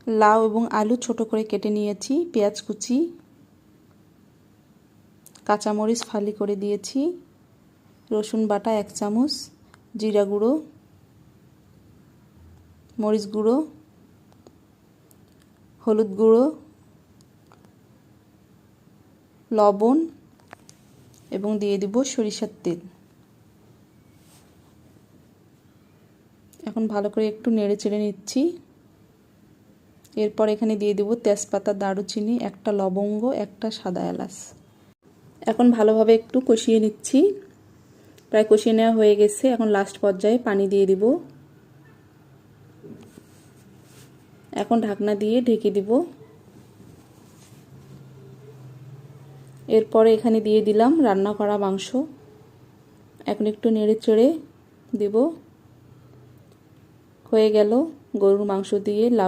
লাউ এবং আলু ছোট করে কেটে নিয়েছি, পেঁয়াজ কুচি, কাঁচামরিচ ফালি করে দিয়েছি, রসুন বাটা 1 চামচ, জিরা গুঁড়ো, মরিচ গুঁড়ো, হলুদ গুঁড়ো, লবণ এবং দিয়ে দিব সরিষার তেল। এখন ভালো করে একটু নেড়ে চেড়ে নিচ্ছি। এরপর এখানে দিয়ে দিব তেজপাতা, দারুচিনি, একটা লবঙ্গ, একটা সাদা এলাচ। এখন ভালোভাবে একটু কষিয়ে নিচ্ছি। প্রায় কষিয়ে নেওয়া হয়ে গেছে। এখন লাস্ট পর্যায়ে পানি দিয়ে দিব। এখন ঢাকনা দিয়ে ঢেকে দিব। এরপরে এখানে দিয়ে দিলাম রান্না করা মাংস। এখন একটু নেড়ে চেড়ে দেব। হয়ে গেল গরুর মাংস দিয়ে লাউ